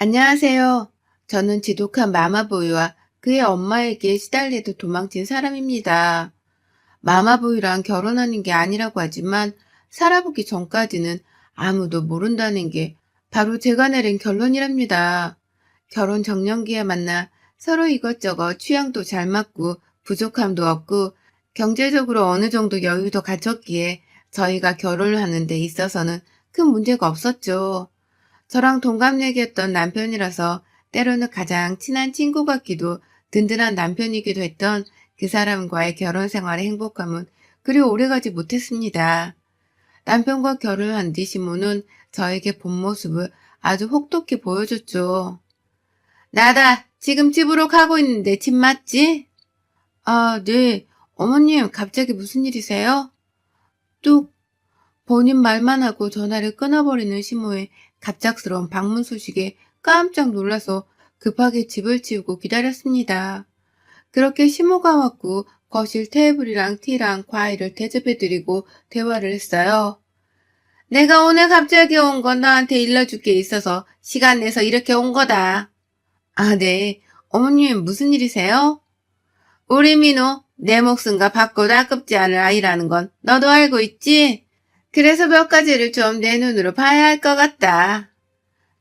안녕하세요. 저는 지독한 마마보이와 그의 엄마에게 시달리듯 도망친 사람입니다. 마마보이랑 결혼하는 게 아니라고 하지만 살아보기 전까지는 아무도 모른다는 게 바로 제가 내린 결론이랍니다. 결혼 정년기에 만나 서로 이것저것 취향도 잘 맞고 부족함도 없고 경제적으로 어느 정도 여유도 갖췄기에 저희가 결혼을 하는 데 있어서는 큰 문제가 없었죠. 저랑 동갑내기였던 남편이라서 때로는 가장 친한 친구 같기도 든든한 남편이기도 했던 그 사람과의 결혼 생활의 행복함은 그리 오래가지 못했습니다. 남편과 결혼한 뒤 시모는 저에게 본 모습을 아주 혹독히 보여줬죠. 나다. 지금 집으로 가고 있는데 집 맞지? 아, 네. 어머님, 갑자기 무슨 일이세요? 뚝. 본인 말만 하고 전화를 끊어버리는 시모의 갑작스러운 방문 소식에 깜짝 놀라서 급하게 집을 치우고 기다렸습니다. 그렇게 시모가 왔고 거실 테이블이랑 티랑 과일을 대접해드리고 대화를 했어요. 내가 오늘 갑자기 온 건 너한테 일러줄 게 있어서 시간 내서 이렇게 온 거다. 아, 네. 어머님 무슨 일이세요? 우리 민호, 내 목숨과 받고도 아깝지 않을 아이라는 건 너도 알고 있지? 그래서 몇 가지를 좀 내 눈으로 봐야 할 것 같다.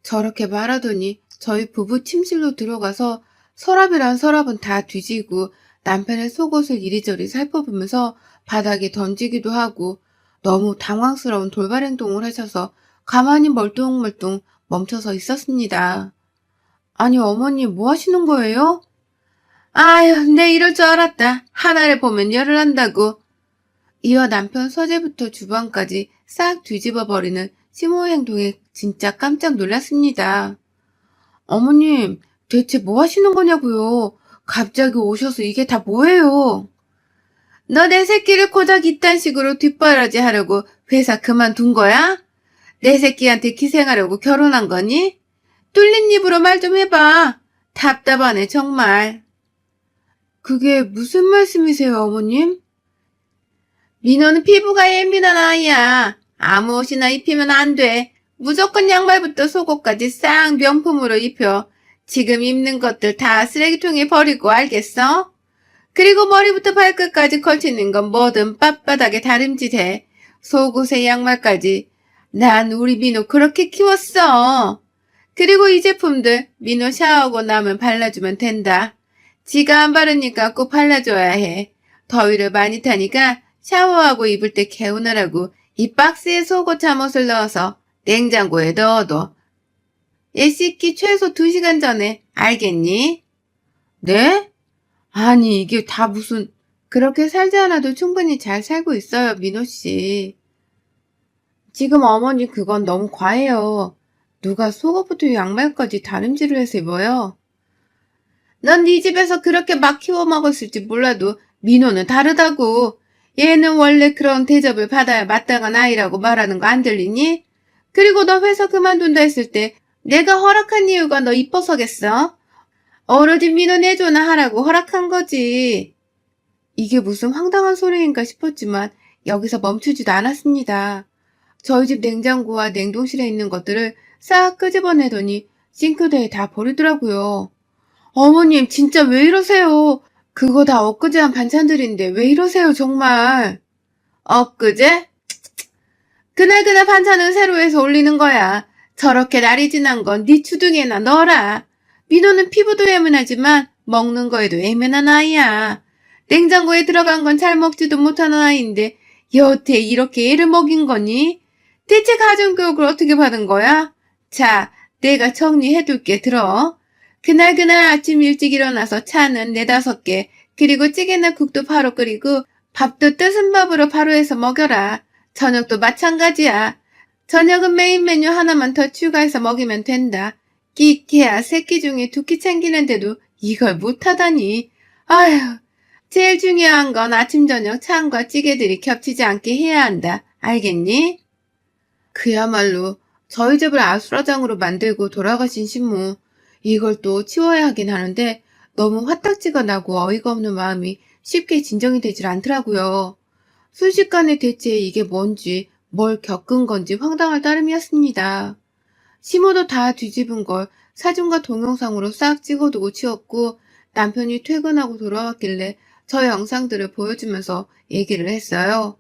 저렇게 말하더니 저희 부부 침실로 들어가서 서랍이란 서랍은 다 뒤지고 남편의 속옷을 이리저리 살펴보면서 바닥에 던지기도 하고 너무 당황스러운 돌발 행동을 하셔서 가만히 멀뚱멀뚱 멈춰서 있었습니다. 아니 어머니 뭐 하시는 거예요? 아휴, 내 이럴 줄 알았다. 하나를 보면 열을 한다고. 이어 남편 서재부터 주방까지 싹 뒤집어 버리는 시모 행동에 진짜 깜짝 놀랐습니다. 어머님, 대체 뭐 하시는 거냐고요? 갑자기 오셔서 이게 다 뭐예요? 너 내 새끼를 고작 이딴 식으로 뒷바라지 하려고 회사 그만둔 거야? 내 새끼한테 기생하려고 결혼한 거니? 뚫린 입으로 말 좀 해봐. 답답하네, 정말. 그게 무슨 말씀이세요, 어머님? 민호는 피부가 예민한 아이야. 아무 옷이나 입히면 안 돼. 무조건 양말부터 속옷까지 싹 명품으로 입혀. 지금 입는 것들 다 쓰레기통에 버리고 알겠어? 그리고 머리부터 발끝까지 걸치는 건 뭐든 빳빳하게 다림질해. 속옷에 양말까지. 난 우리 민호 그렇게 키웠어. 그리고 이 제품들 민호 샤워하고 나면 발라주면 된다. 지가 안 바르니까 꼭 발라줘야 해. 더위를 많이 타니까 샤워하고 입을 때 개운하라고 이 박스에 속옷 잠옷을 넣어서 냉장고에 넣어둬. 얘 씻기 최소 2시간 전에. 알겠니? 네? 아니 이게 다 무슨 그렇게 살지 않아도 충분히 잘 살고 있어요, 민호 씨. 지금 어머니 그건 너무 과해요. 누가 속옷부터 양말까지 다림질을 해서 입어요? 넌 네 집에서 그렇게 막 키워 먹었을지 몰라도 민호는 다르다고. 얘는 원래 그런 대접을 받아야 마땅한 아이라고 말하는 거 안 들리니? 그리고 너 회사 그만둔다 했을 때 내가 허락한 이유가 너 이뻐서겠어? 어르신 민호 내조나 하라고 허락한 거지. 이게 무슨 황당한 소리인가 싶었지만 여기서 멈추지도 않았습니다. 저희 집 냉장고와 냉동실에 있는 것들을 싹 끄집어내더니 싱크대에 다 버리더라고요. 어머님, 진짜 왜 이러세요? 그거 다 엊그제 한 반찬들인데 왜 이러세요, 정말? 엊그제? 그날그날 반찬은 새로 해서 올리는 거야. 저렇게 날이 지난 건 네 주둥이에나 넣어라. 민호는 피부도 예민하지만 먹는 거에도 예민한 아이야. 냉장고에 들어간 건 잘 먹지도 못하는 아이인데 여태 이렇게 애를 먹인 거니? 대체 가정교육을 어떻게 받은 거야? 자, 내가 정리해둘게 들어. 그날 아침 일찍 일어나서 차는 4~5개, 그리고 찌개나 국도 바로 끓이고 밥도 뜨신 밥으로 바로 해서 먹여라. 저녁도 마찬가지야. 저녁은 메인 메뉴 하나만 더 추가해서 먹이면 된다. 끼케야 새끼 중에 2끼 챙기는데도 이걸 못하다니. 아휴, 제일 중요한 건 아침 저녁 찬과 찌개들이 겹치지 않게 해야 한다. 알겠니? 그야말로 저희 집을 아수라장으로 만들고 돌아가신 신무. 이걸 또 치워야 하긴 하는데 너무 화딱지가 나고 어이가 없는 마음이 쉽게 진정이 되질 않더라고요. 순식간에 대체 이게 뭔지 뭘 겪은 건지 황당할 따름이었습니다. 시모도 다 뒤집은 걸 사진과 동영상으로 싹 찍어두고 치웠고 남편이 퇴근하고 돌아왔길래 저 영상들을 보여주면서 얘기를 했어요.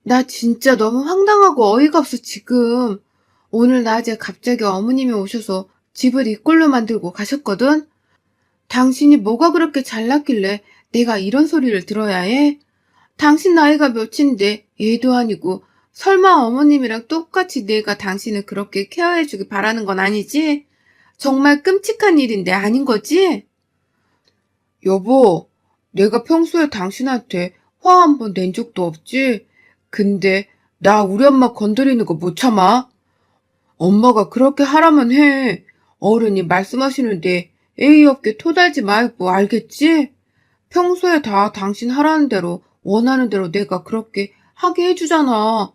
나 진짜 너무 황당하고 어이가 없어 지금. 오늘 낮에 갑자기 어머님이 오셔서 집을 이 꼴로 만들고 가셨거든? 당신이 뭐가 그렇게 잘났길래 내가 이런 소리를 들어야 해? 당신 나이가 몇인데 얘도 아니고 설마 어머님이랑 똑같이 내가 당신을 그렇게 케어해주길 바라는 건 아니지? 정말 끔찍한 일인데 아닌 거지? 여보, 내가 평소에 당신한테 화 한 번 낸 적도 없지? 근데 나 우리 엄마 건드리는 거 못 참아? 엄마가 그렇게 하라면 해. 어른이 말씀하시는데 예의 없게 토달지 말고 알겠지? 평소에 다 당신 하라는 대로 원하는 대로 내가 그렇게 하게 해주잖아.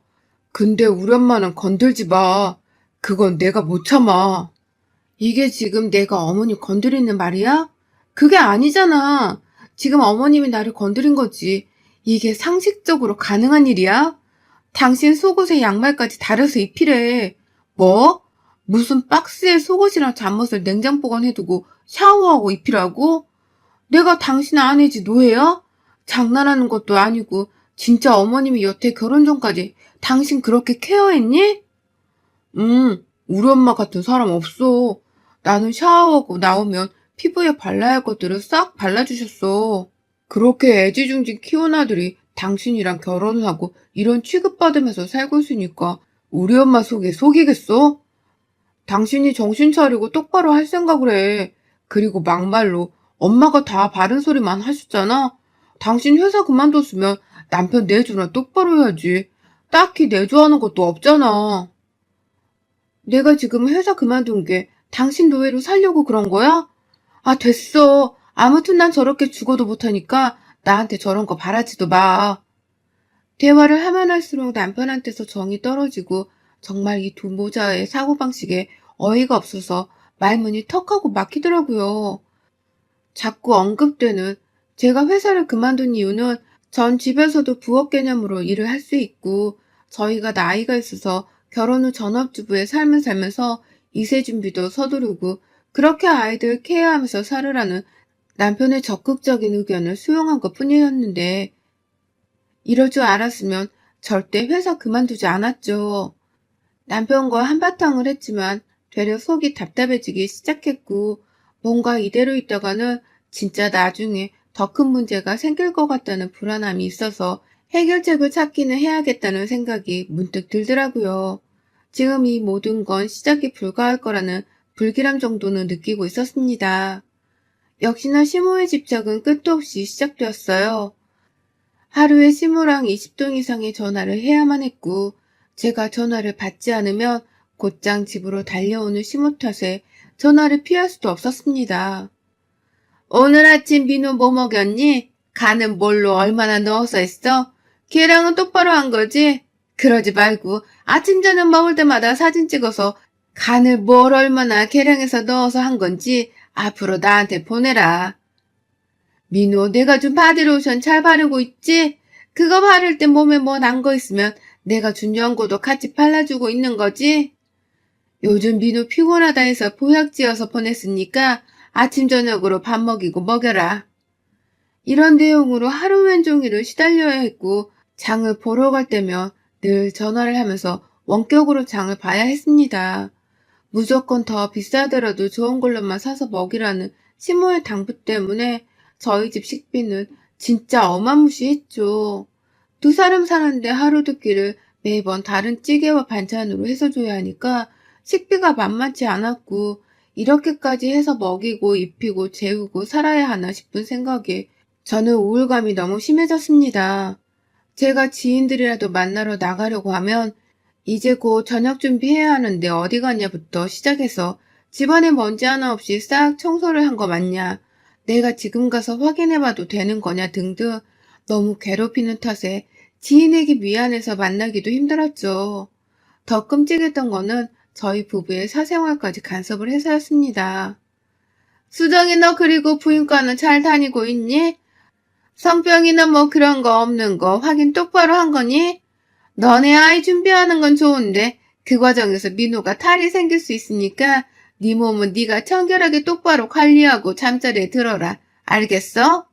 근데 우리 엄마는 건들지 마. 그건 내가 못 참아. 이게 지금 내가 어머니 건드리는 말이야? 그게 아니잖아. 지금 어머님이 나를 건드린 거지. 이게 상식적으로 가능한 일이야? 당신 속옷에 양말까지 다려서 입히래. 뭐? 무슨 박스에 속옷이랑 잠옷을 냉장 보관해두고 샤워하고 입히라고? 내가 당신 아내지 노예야? 장난하는 것도 아니고 진짜 어머님이 여태 결혼 전까지 당신 그렇게 케어했니? 우리 엄마 같은 사람 없어. 나는 샤워하고 나오면 피부에 발라야 할 것들을 싹 발라주셨어. 그렇게 애지중지 키운 아들이 당신이랑 결혼을 하고 이런 취급받으면서 살고 있으니까 우리 엄마 속에 속이겠어? 당신이 정신 차리고 똑바로 할 생각을 해. 그리고 막말로 엄마가 다 바른 소리만 하셨잖아. 당신 회사 그만뒀으면 남편 내조나 똑바로 해야지. 딱히 내조하는 것도 없잖아. 내가 지금 회사 그만둔 게 당신 노예로 살려고 그런 거야? 아, 됐어. 아무튼 난 저렇게 죽어도 못하니까 나한테 저런 거 바라지도 마. 대화를 하면 할수록 남편한테서 정이 떨어지고 정말 이 두 모자의 사고방식에 어이가 없어서 말문이 턱하고 막히더라고요. 자꾸 언급되는 제가 회사를 그만둔 이유는 전 집에서도 부업 개념으로 일을 할 수 있고 저희가 나이가 있어서 결혼 후 전업주부의 삶을 살면서 이세 준비도 서두르고 그렇게 아이들 케어하면서 살으라는 남편의 적극적인 의견을 수용한 것뿐이었는데 이럴 줄 알았으면 절대 회사 그만두지 않았죠. 남편과 한바탕을 했지만 되려 속이 답답해지기 시작했고 뭔가 이대로 있다가는 진짜 나중에 더 큰 문제가 생길 것 같다는 불안함이 있어서 해결책을 찾기는 해야겠다는 생각이 문득 들더라고요. 지금 이 모든 건 시작이 불가할 거라는 불길함 정도는 느끼고 있었습니다. 역시나 시모의 집착은 끝도 없이 시작되었어요. 하루에 시모랑 20통 이상의 전화를 해야만 했고 제가 전화를 받지 않으면 곧장 집으로 달려오는 시모 탓에 전화를 피할 수도 없었습니다. 오늘 아침 민호 뭐 먹였니? 간은 뭘로 얼마나 넣어서 했어? 걔랑은 똑바로 한 거지? 그러지 말고 아침 저녁 먹을 때마다 사진 찍어서 간을 뭘 얼마나 계량해서 넣어서 한 건지 앞으로 나한테 보내라. 민호, 내가 준 바디로션 잘 바르고 있지? 그거 바를 때 몸에 뭐 난 거 있으면 내가 준 연고도 같이 발라주고 있는 거지? 요즘 민호 피곤하다 해서 보약지어서 보냈으니까 아침 저녁으로 밥 먹이고 먹여라. 이런 내용으로 하루 왼종일을 시달려야 했고 장을 보러 갈 때면 늘 전화를 하면서 원격으로 장을 봐야 했습니다. 무조건 더 비싸더라도 좋은 걸로만 사서 먹이라는 시모의 당부 때문에 저희 집 식비는 진짜 어마무시했죠. 두 사람 사는데 하루 두 끼를 매번 다른 찌개와 반찬으로 해서 줘야 하니까 식비가 만만치 않았고 이렇게까지 해서 먹이고 입히고 재우고 살아야 하나 싶은 생각에 저는 우울감이 너무 심해졌습니다. 제가 지인들이라도 만나러 나가려고 하면 이제 곧 저녁 준비해야 하는데 어디 가냐부터 시작해서 집안에 먼지 하나 없이 싹 청소를 한 거 맞냐, 내가 지금 가서 확인해봐도 되는 거냐 등등 너무 괴롭히는 탓에 지인에게 미안해서 만나기도 힘들었죠. 더 끔찍했던 거는 저희 부부의 사생활까지 간섭을 해서였습니다. 수정이 너 그리고 부인과는 잘 다니고 있니? 성병이나 뭐 그런 거 없는 거 확인 똑바로 한 거니? 너네 아이 준비하는 건 좋은데 그 과정에서 민호가 탈이 생길 수 있으니까 네 몸은 네가 청결하게 똑바로 관리하고 잠자리에 들어라. 알겠어?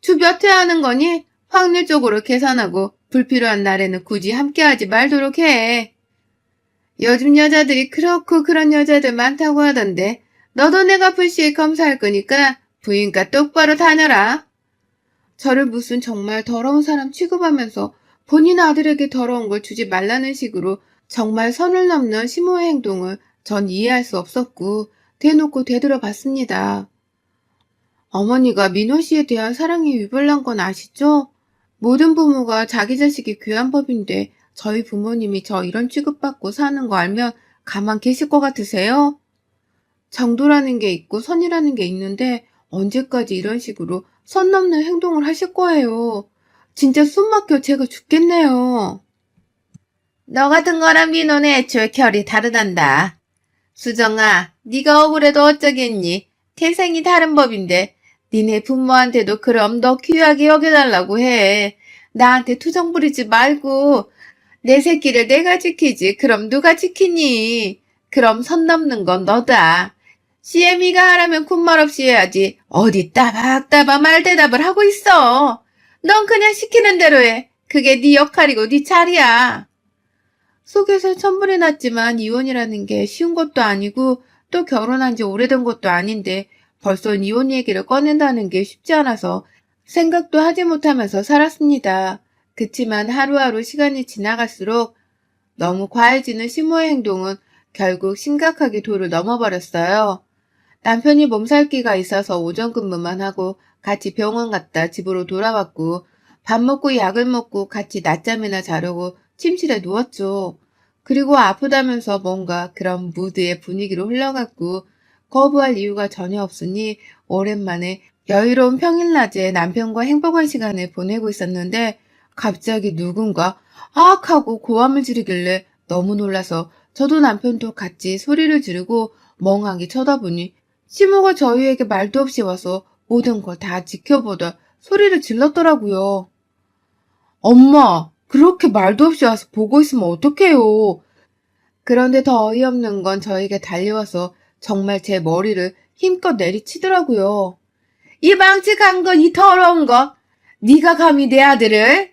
주 몇 회 하는 거니? 확률적으로 계산하고 불필요한 날에는 굳이 함께하지 말도록 해. 요즘 여자들이 그렇고 그런 여자들 많다고 하던데 너도 내가 불시에 검사할 거니까 부인과 똑바로 다녀라. 저를 무슨 정말 더러운 사람 취급하면서 본인 아들에게 더러운 걸 주지 말라는 식으로 정말 선을 넘는 심호의 행동을 전 이해할 수 없었고 대놓고 되돌아봤습니다. 어머니가 민호 씨에 대한 사랑이 유별난 건 아시죠? 모든 부모가 자기 자식이 귀한 법인데 저희 부모님이 저 이런 취급받고 사는 거 알면 가만 계실 것 같으세요? 정도라는 게 있고 선이라는 게 있는데 언제까지 이런 식으로 선 넘는 행동을 하실 거예요. 진짜 숨 막혀 제가 죽겠네요. 너 같은 거랑 민호는 애초에 결이 다르단다. 수정아, 네가 억울해도 어쩌겠니? 태생이 다른 법인데 니네 부모한테도 그럼 너 귀하게 여겨달라고 해. 나한테 투정 부리지 말고 내 새끼를 내가 지키지. 그럼 누가 지키니? 그럼 선 넘는 건 너다. CM이가 하라면 군말 없이 해야지. 어디 따박따박 말대답을 하고 있어. 넌 그냥 시키는 대로 해. 그게 네 역할이고 네 차례야. 속에서 천불이 났지만 이혼이라는 게 쉬운 것도 아니고 또 결혼한 지 오래된 것도 아닌데 벌써 이혼 얘기를 꺼낸다는 게 쉽지 않아서 생각도 하지 못하면서 살았습니다. 그치만 하루하루 시간이 지나갈수록 너무 과해지는 심호의 행동은 결국 심각하게 도를 넘어버렸어요. 남편이 몸살기가 있어서 오전 근무만 하고 같이 병원 갔다 집으로 돌아왔고 밥 먹고 약을 먹고 같이 낮잠이나 자려고 침실에 누웠죠. 그리고 아프다면서 뭔가 그런 무드의 분위기로 흘러갔고 거부할 이유가 전혀 없으니 오랜만에 여유로운 평일낮에 남편과 행복한 시간을 보내고 있었는데 갑자기 누군가 아악 하고 고함을 지르길래 너무 놀라서 저도 남편도 같이 소리를 지르고 멍하게 쳐다보니 시모가 저희에게 말도 없이 와서 모든 걸 다 지켜보다 소리를 질렀더라고요. 엄마, 그렇게 말도 없이 와서 보고 있으면 어떡해요. 그런데 더 어이없는 건 저에게 달려와서 정말 제 머리를 힘껏 내리치더라고요. 이 망측한 거, 이 더러운 거, 네가 감히 내 아들을?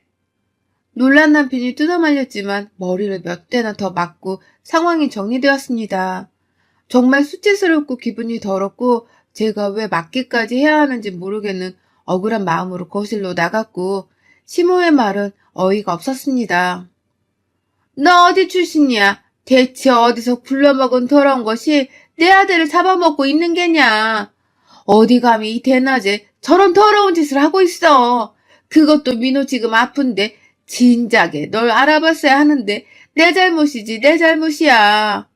놀란 남편이 뜯어말렸지만 머리를 몇 대나 더 맞고 상황이 정리되었습니다. 정말 수치스럽고 기분이 더럽고 제가 왜 맞기까지 해야 하는지 모르겠는 억울한 마음으로 거실로 나갔고 시모의 말은 어이가 없었습니다. 너 어디 출신이야? 대체 어디서 굴러먹은 더러운 것이 내 아들을 잡아먹고 있는 게냐? 어디 감히 이 대낮에 저런 더러운 짓을 하고 있어. 그것도 민호 지금 아픈데 진작에 널 알아봤어야 하는데 내 잘못이지 내 잘못이야.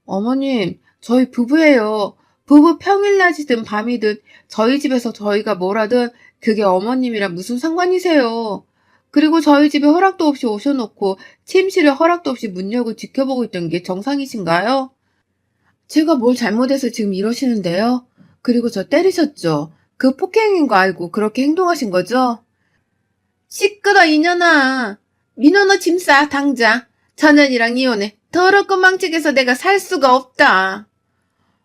어머님, 저희 부부예요. 부부 평일낮이든 밤이든 저희 집에서 저희가 뭘 하든 그게 어머님이랑 무슨 상관이세요. 그리고 저희 집에 허락도 없이 오셔놓고 침실에 허락도 없이 문 열고 지켜보고 있던 게 정상이신가요? 제가 뭘 잘못해서 지금 이러시는데요? 그리고 저 때리셨죠? 그 폭행인 거 알고 그렇게 행동하신 거죠? 시끄러 이년아. 민호 너 짐 싸 당장. 전현이랑 이혼해. 더럽고 망측해서 내가 살 수가 없다.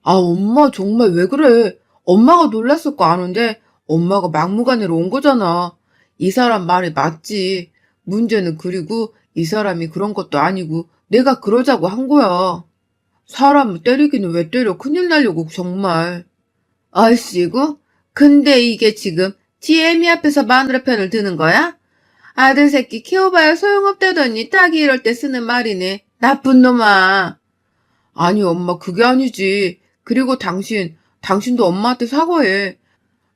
아, 엄마 정말 왜 그래? 엄마가 놀랐을 거 아는데 엄마가 막무가내로 온 거잖아. 이 사람 말이 맞지. 문제는 그리고 이 사람이 그런 것도 아니고 내가 그러자고 한 거야. 사람을 때리기는 왜 때려? 큰일 나려고 정말. 아이씨고? 근데 이게 지금 지혜미 앞에서 마누라 편을 드는 거야? 아들 새끼 키워봐야 소용없다더니 딱이 이럴 때 쓰는 말이네. 나쁜 놈아. 아니 엄마 그게 아니지. 그리고 당신도 엄마한테 사과해.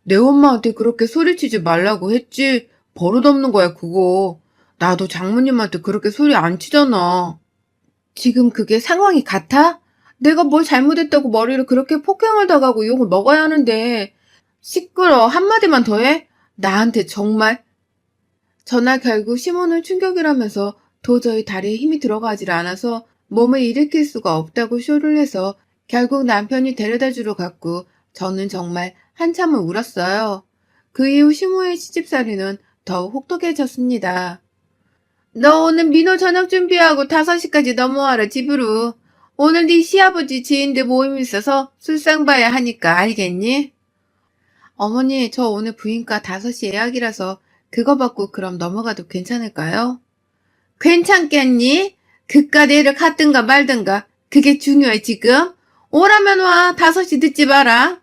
내 엄마한테 그렇게 소리치지 말라고 했지. 버릇없는 거야 그거. 나도 장모님한테 그렇게 소리 안 치잖아. 지금 그게 상황이 같아? 내가 뭘 잘못했다고 머리를 그렇게 폭행을 당하고 욕을 먹어야 하는데. 시끄러. 한마디만 더 해? 나한테 정말. 전날 결국 시몬은 충격이라면서 도저히 다리에 힘이 들어가질 않아서 몸을 일으킬 수가 없다고 쇼를 해서 결국 남편이 데려다 주러 갔고 저는 정말 한참을 울었어요. 그 이후 시모의 시집살이는 더욱 혹독해졌습니다. 너 오늘 민호 저녁 준비하고 5시까지 넘어와라 집으로. 오늘 네 시아버지 지인들 모임 있어서 술상 봐야 하니까 알겠니? 어머니, 저 오늘 부인과 5시 예약이라서 그거 받고 그럼 넘어가도 괜찮을까요? 괜찮겠니? 그깟 애를 갖든가 말든가 그게 중요해 지금? 오라면 와. 5시 늦지 마라.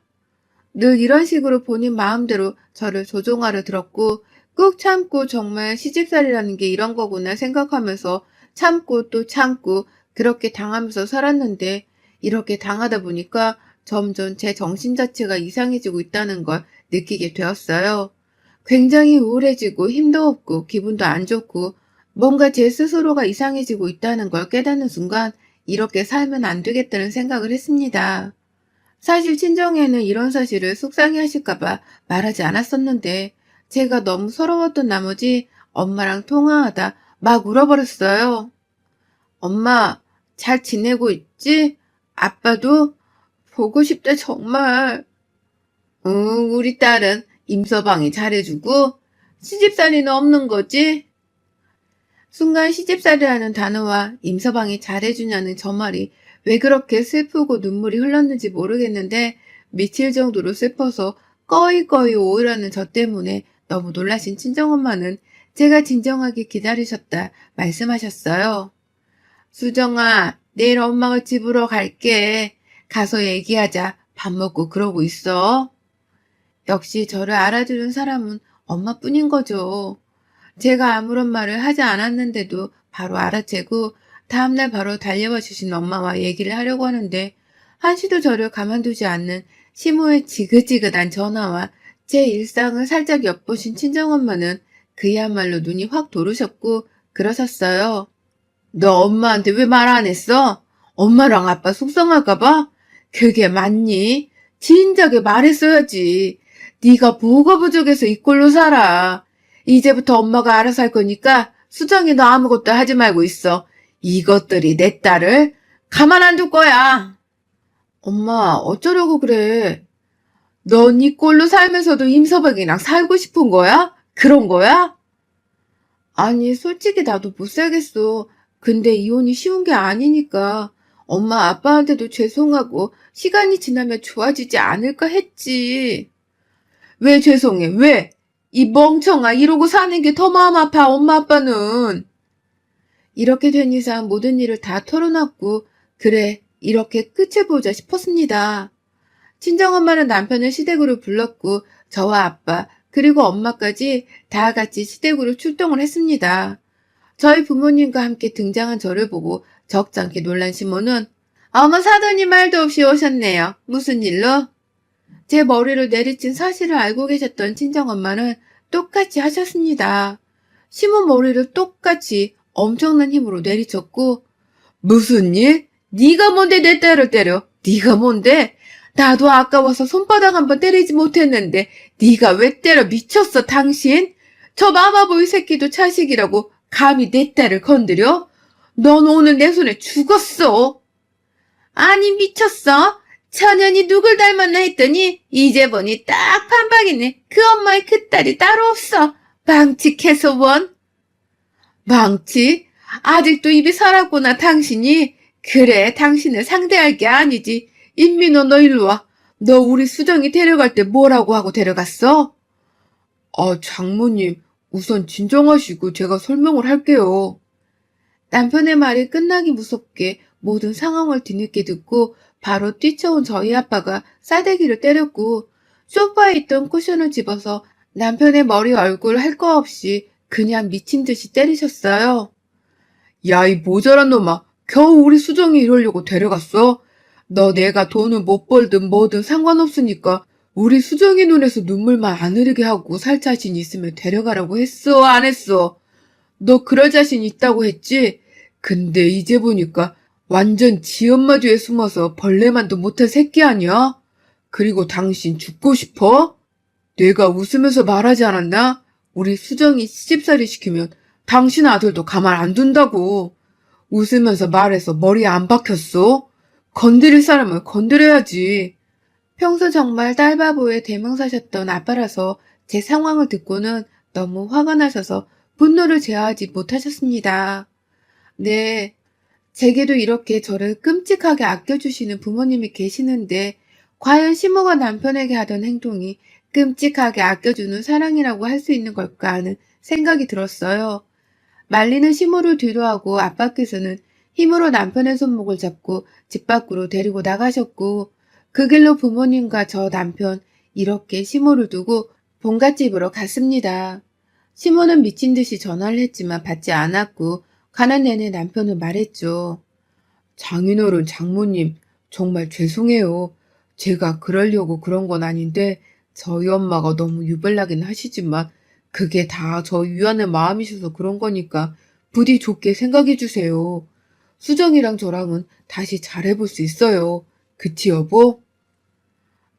늘 이런 식으로 본인 마음대로 저를 조종하려 들었고 꾹 참고 정말 시집살이라는 게 이런 거구나 생각하면서 참고 또 참고 그렇게 당하면서 살았는데 이렇게 당하다 보니까 점점 제 정신 자체가 이상해지고 있다는 걸 느끼게 되었어요. 굉장히 우울해지고 힘도 없고 기분도 안 좋고 뭔가 제 스스로가 이상해지고 있다는 걸 깨닫는 순간 이렇게 살면 안 되겠다는 생각을 했습니다. 사실 친정에는 이런 사실을 속상해 하실까봐 말하지 않았었는데 제가 너무 서러웠던 나머지 엄마랑 통화하다 막 울어버렸어요. 엄마, 잘 지내고 있지? 아빠도 보고 싶다 정말. 응, 우리 딸은 임서방이 잘해주고 시집살이는 없는 거지? 순간 시집살이라는 단어와 임서방이 잘해주냐는 저 말이 왜 그렇게 슬프고 눈물이 흘렀는지 모르겠는데 미칠 정도로 슬퍼서 꺼이꺼이 오으라는 저 때문에 너무 놀라신 친정엄마는 제가 진정하게 기다리셨다 말씀하셨어요. 수정아, 내일 엄마가 집으로 갈게. 가서 얘기하자. 밥 먹고 그러고 있어. 역시 저를 알아주는 사람은 엄마뿐인 거죠. 제가 아무런 말을 하지 않았는데도 바로 알아채고 다음날 바로 달려와 주신 엄마와 얘기를 하려고 하는데 한시도 저를 가만두지 않는 시모의 지긋지긋한 전화와 제 일상을 살짝 엿보신 친정엄마는 그야말로 눈이 확 도르셨고 그러셨어요. 너 엄마한테 왜 말 안 했어? 엄마랑 아빠 속상할까봐? 그게 맞니? 진작에 말했어야지. 네가 뭐가 부족해서 이 꼴로 살아. 이제부터 엄마가 알아서 할 거니까 수정이 너 아무것도 하지 말고 있어. 이것들이 내 딸을 가만 안 둘 거야. 엄마, 어쩌려고 그래? 넌 이 꼴로 살면서도 임서방이랑 살고 싶은 거야? 그런 거야? 아니, 솔직히 나도 못 살겠어. 근데 이혼이 쉬운 게 아니니까 엄마 아빠한테도 죄송하고 시간이 지나면 좋아지지 않을까 했지. 왜 죄송해? 왜? 이 멍청아 이러고 사는 게 더 마음 아파 엄마 아빠는. 이렇게 된 이상 모든 일을 다 털어놨고 그래 이렇게 끝을 보자 싶었습니다. 친정엄마는 남편을 시댁으로 불렀고 저와 아빠 그리고 엄마까지 다 같이 시댁으로 출동을 했습니다. 저희 부모님과 함께 등장한 저를 보고 적잖게 놀란 시모는 어머 사돈이 말도 없이 오셨네요. 무슨 일로? 제 머리를 내리친 사실을 알고 계셨던 친정엄마는 똑같이 하셨습니다. 시모 머리를 똑같이 엄청난 힘으로 내리쳤고 무슨 일? 네가 뭔데 내 딸을 때려? 네가 뭔데? 나도 아까워서 손바닥 한번 때리지 못했는데 네가 왜 때려 미쳤어 당신? 저 마마보이 새끼도 자식이라고 감히 내 딸을 건드려? 넌 오늘 내 손에 죽었어. 아니 미쳤어? 천연이 누굴 닮았나 했더니 이제 보니 딱 판박이네. 그 엄마의 그 딸이 따로 없어. 망치캐서 원. 망치? 아직도 입이 살았구나 당신이. 그래 당신을 상대할 게 아니지. 인민호 너 일로 와. 너 우리 수정이 데려갈 때 뭐라고 하고 데려갔어? 장모님 우선 진정하시고 제가 설명을 할게요. 남편의 말이 끝나기 무섭게 모든 상황을 뒤늦게 듣고 바로 뛰쳐온 저희 아빠가 싸대기를 때렸고 소파에 있던 쿠션을 집어서 남편의 머리 얼굴 할 거 없이 그냥 미친 듯이 때리셨어요. 야, 이 모자란 놈아. 겨우 우리 수정이 이러려고 데려갔어? 너 내가 돈을 못 벌든 뭐든 상관없으니까 우리 수정이 눈에서 눈물만 안 흐르게 하고 살 자신 있으면 데려가라고 했어, 안 했어? 너 그럴 자신 있다고 했지? 근데 이제 보니까 완전 지 엄마 뒤에 숨어서 벌레만도 못한 새끼 아니야? 그리고 당신 죽고 싶어? 내가 웃으면서 말하지 않았나? 우리 수정이 시집살이 시키면 당신 아들도 가만 안 둔다고. 웃으면서 말해서 머리에 안 박혔어? 건드릴 사람을 건드려야지. 평소 정말 딸바보의 대명사셨던 아빠라서 제 상황을 듣고는 너무 화가 나셔서 분노를 제어하지 못하셨습니다. 네, 제게도 이렇게 저를 끔찍하게 아껴주시는 부모님이 계시는데 과연 시모가 남편에게 하던 행동이 끔찍하게 아껴주는 사랑이라고 할 수 있는 걸까 하는 생각이 들었어요. 말리는 시모를 뒤로하고 아빠께서는 힘으로 남편의 손목을 잡고 집 밖으로 데리고 나가셨고 그 길로 부모님과 저 남편 이렇게 시모를 두고 본갓집으로 갔습니다. 시모는 미친 듯이 전화를 했지만 받지 않았고 가는 내내 남편은 말했죠. 장인어른 장모님 정말 죄송해요. 제가 그러려고 그런 건 아닌데 저희 엄마가 너무 유별나긴 하시지만 그게 다 저 유한의 마음이셔서 그런 거니까 부디 좋게 생각해 주세요. 수정이랑 저랑은 다시 잘해볼 수 있어요. 그치 여보?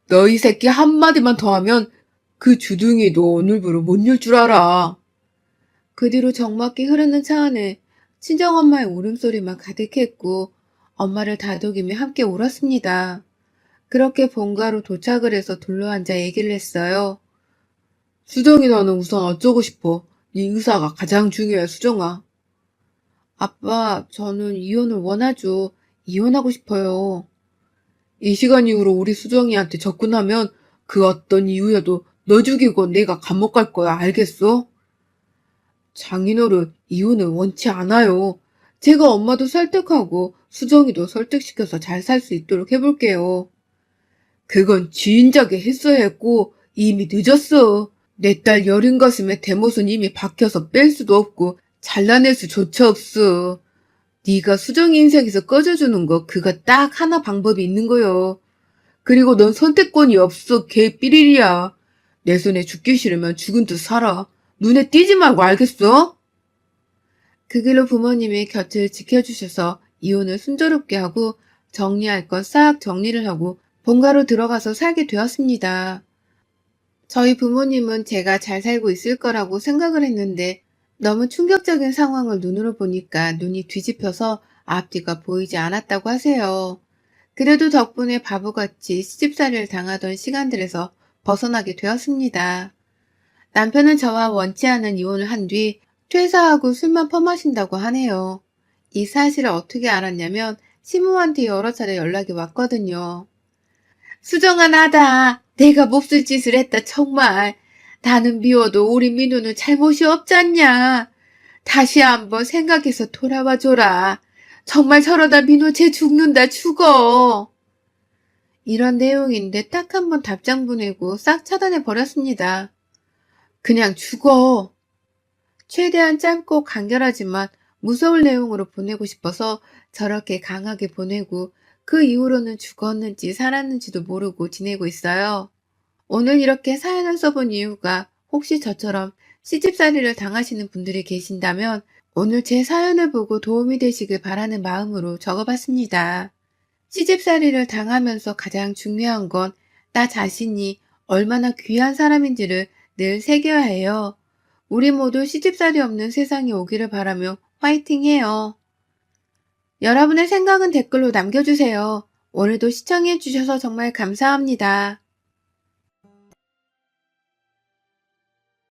너 이 새끼 한마디만 더 하면 그 주둥이 너 오늘부로 못 열 줄 알아. 그 뒤로 적막히 흐르는 차 안에 친정엄마의 울음소리만 가득했고 엄마를 다독이며 함께 울었습니다. 그렇게 본가로 도착을 해서 둘러앉아 얘기를 했어요. 수정이 너는 우선 어쩌고 싶어? 네 의사가 가장 중요해, 수정아. 아빠, 저는 이혼을 원하죠. 이혼하고 싶어요. 이 시간 이후로 우리 수정이한테 접근하면 그 어떤 이유여도 너 죽이고 내가 감옥 갈 거야, 알겠어? 장인어른, 이혼은 원치 않아요. 제가 엄마도 설득하고 수정이도 설득시켜서 잘 살 수 있도록 해볼게요. 그건 진작에 했어야 했고 이미 늦었어. 내 딸 여린 가슴에 대못은 이미 박혀서 뺄 수도 없고 잘라낼 수조차 없어. 네가 수정이 인생에서 꺼져주는 거 그거 딱 하나 방법이 있는 거요. 그리고 넌 선택권이 없어. 개 삐리리야. 내 손에 죽기 싫으면 죽은 듯 살아. 눈에 띄지 말고 알겠어? 그 길로 부모님이 곁을 지켜주셔서 이혼을 순조롭게 하고 정리할 것 싹 정리를 하고 본가로 들어가서 살게 되었습니다. 저희 부모님은 제가 잘 살고 있을 거라고 생각을 했는데 너무 충격적인 상황을 눈으로 보니까 눈이 뒤집혀서 앞뒤가 보이지 않았다고 하세요. 그래도 덕분에 바보같이 시집살이를 당하던 시간들에서 벗어나게 되었습니다. 남편은 저와 원치 않은 이혼을 한 뒤 퇴사하고 술만 퍼마신다고 하네요. 이 사실을 어떻게 알았냐면 시모한테 여러 차례 연락이 왔거든요. 수정아 나다. 내가 몹쓸 짓을 했다 정말. 나는 미워도 우리 민우는 잘못이 없잖냐. 다시 한번 생각해서 돌아와줘라. 정말 저러다 민우 쟤 죽는다 죽어. 이런 내용인데 딱 한 번 답장 보내고 싹 차단해 버렸습니다. 그냥 죽어. 최대한 짧고 간결하지만 무서울 내용으로 보내고 싶어서 저렇게 강하게 보내고 그 이후로는 죽었는지 살았는지도 모르고 지내고 있어요. 오늘 이렇게 사연을 써본 이유가 혹시 저처럼 시집살이를 당하시는 분들이 계신다면 오늘 제 사연을 보고 도움이 되시길 바라는 마음으로 적어봤습니다. 시집살이를 당하면서 가장 중요한 건 나 자신이 얼마나 귀한 사람인지를 늘 새겨야 해요. 우리 모두 시집살이 없는 세상이 오기를 바라며 화이팅해요. 여러분의 생각은 댓글로 남겨주세요. 오늘도 시청해주셔서 정말 감사합니다.